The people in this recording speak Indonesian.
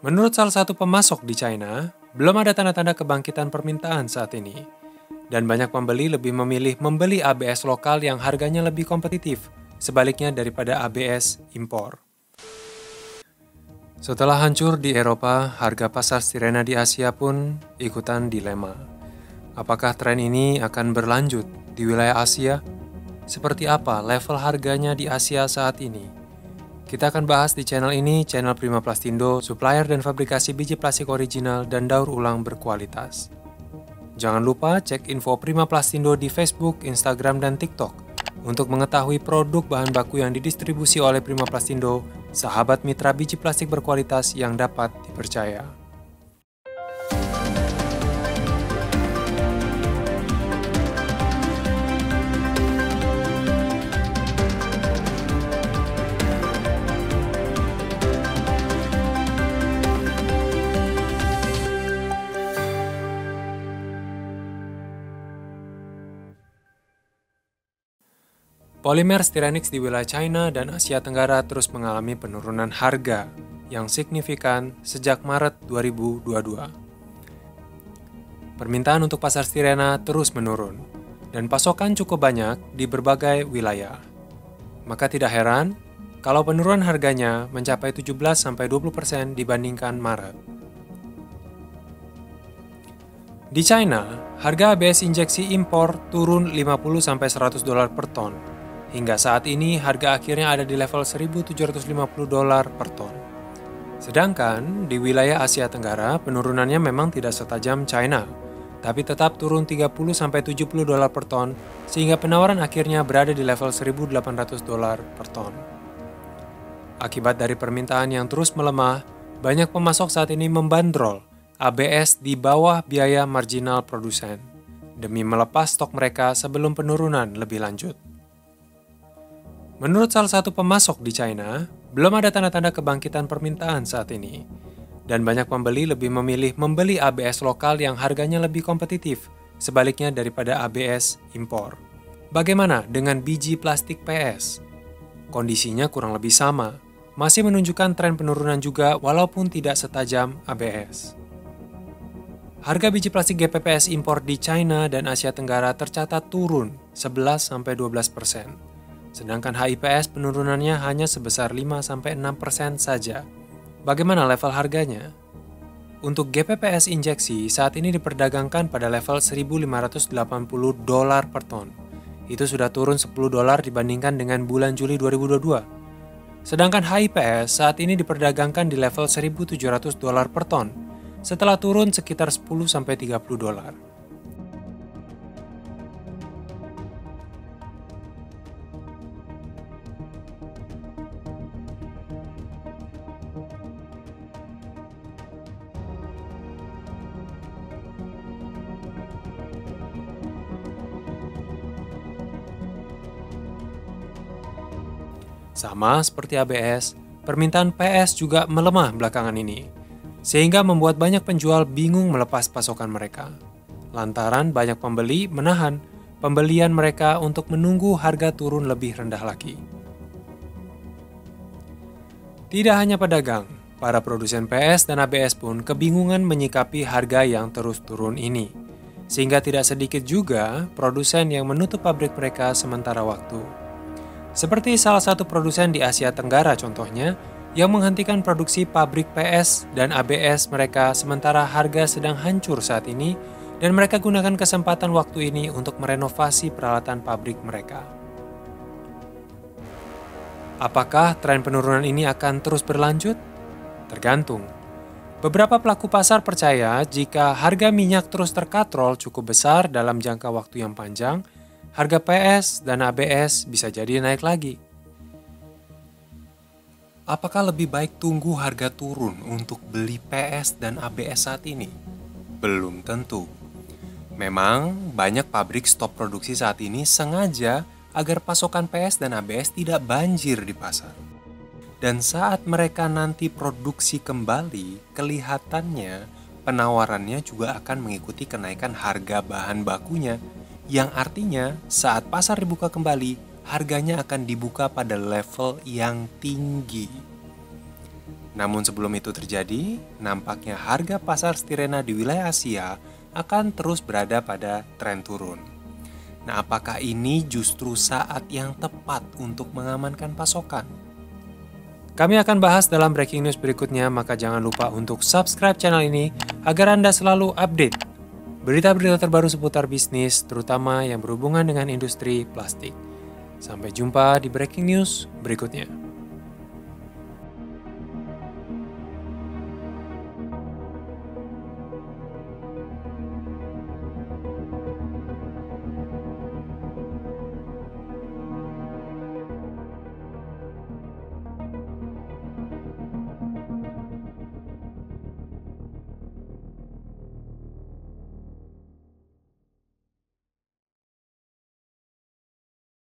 Menurut salah satu pemasok di China, belum ada tanda-tanda kebangkitan permintaan saat ini. Dan banyak pembeli lebih memilih membeli ABS lokal yang harganya lebih kompetitif, sebaliknya daripada ABS impor. Setelah hancur di Eropa, harga pasar sirena di Asia pun ikutan dilema. Apakah tren ini akan berlanjut di wilayah Asia? Seperti apa level harganya di Asia saat ini? Kita akan bahas di channel ini, channel Prima Plastindo, supplier dan fabrikasi biji plastik original dan daur ulang berkualitas. Jangan lupa cek info Prima Plastindo di Facebook, Instagram, dan TikTok untuk mengetahui produk bahan baku yang didistribusi oleh Prima Plastindo, sahabat mitra biji plastik berkualitas yang dapat dipercaya. Polimer Styrenix di wilayah China dan Asia Tenggara terus mengalami penurunan harga yang signifikan sejak Maret 2022. Permintaan untuk pasar stirena terus menurun, dan pasokan cukup banyak di berbagai wilayah. Maka tidak heran kalau penurunan harganya mencapai 17-20% dibandingkan Maret. Di China, harga ABS injeksi impor turun 50-100 dolar per ton. Hingga saat ini, harga akhirnya ada di level 1.750 dolar per ton. Sedangkan di wilayah Asia Tenggara, penurunannya memang tidak setajam China, tapi tetap turun 30-70 dolar per ton, sehingga penawaran akhirnya berada di level 1.800 dolar per ton. Akibat dari permintaan yang terus melemah, banyak pemasok saat ini membandrol ABS di bawah biaya marginal produsen, demi melepas stok mereka sebelum penurunan lebih lanjut. Menurut salah satu pemasok di China, belum ada tanda-tanda kebangkitan permintaan saat ini. Dan banyak pembeli lebih memilih membeli ABS lokal yang harganya lebih kompetitif, sebaliknya daripada ABS impor. Bagaimana dengan biji plastik PS? Kondisinya kurang lebih sama, masih menunjukkan tren penurunan juga walaupun tidak setajam ABS. Harga biji plastik GPPS impor di China dan Asia Tenggara tercatat turun 11-12%. Sedangkan HIPS penurunannya hanya sebesar 5-6% saja. Bagaimana level harganya? Untuk GPPS injeksi saat ini diperdagangkan pada level 1.580 dolar per ton. Itu sudah turun 10 dolar dibandingkan dengan bulan Juli 2022. Sedangkan HIPS saat ini diperdagangkan di level 1.700 dolar per ton, setelah turun sekitar 10-30 dolar. Sama seperti ABS, permintaan PS juga melemah belakangan ini, sehingga membuat banyak penjual bingung melepas pasokan mereka. Lantaran banyak pembeli menahan pembelian mereka untuk menunggu harga turun lebih rendah lagi. Tidak hanya pedagang, para produsen PS dan ABS pun kebingungan menyikapi harga yang terus turun ini, sehingga tidak sedikit juga produsen yang menutup pabrik mereka sementara waktu. Seperti salah satu produsen di Asia Tenggara contohnya, yang menghentikan produksi pabrik PS dan ABS mereka sementara harga sedang hancur saat ini, dan mereka gunakan kesempatan waktu ini untuk merenovasi peralatan pabrik mereka. Apakah tren penurunan ini akan terus berlanjut? Tergantung. Beberapa pelaku pasar percaya jika harga minyak terus terkatrol cukup besar dalam jangka waktu yang panjang, harga PS dan ABS bisa jadi naik lagi. Apakah lebih baik tunggu harga turun untuk beli PS dan ABS saat ini? Belum tentu. Memang banyak pabrik stop produksi saat ini sengaja agar pasokan PS dan ABS tidak banjir di pasar. Dan saat mereka nanti produksi kembali, kelihatannya penawarannya juga akan mengikuti kenaikan harga bahan bakunya, yang artinya saat pasar dibuka kembali, harganya akan dibuka pada level yang tinggi. Namun sebelum itu terjadi, nampaknya harga pasar stirena di wilayah Asia akan terus berada pada tren turun. Nah, apakah ini justru saat yang tepat untuk mengamankan pasokan? Kami akan bahas dalam breaking news berikutnya, maka jangan lupa untuk subscribe channel ini agar Anda selalu update berita-berita terbaru seputar bisnis, terutama yang berhubungan dengan industri plastik. Sampai jumpa di breaking news berikutnya.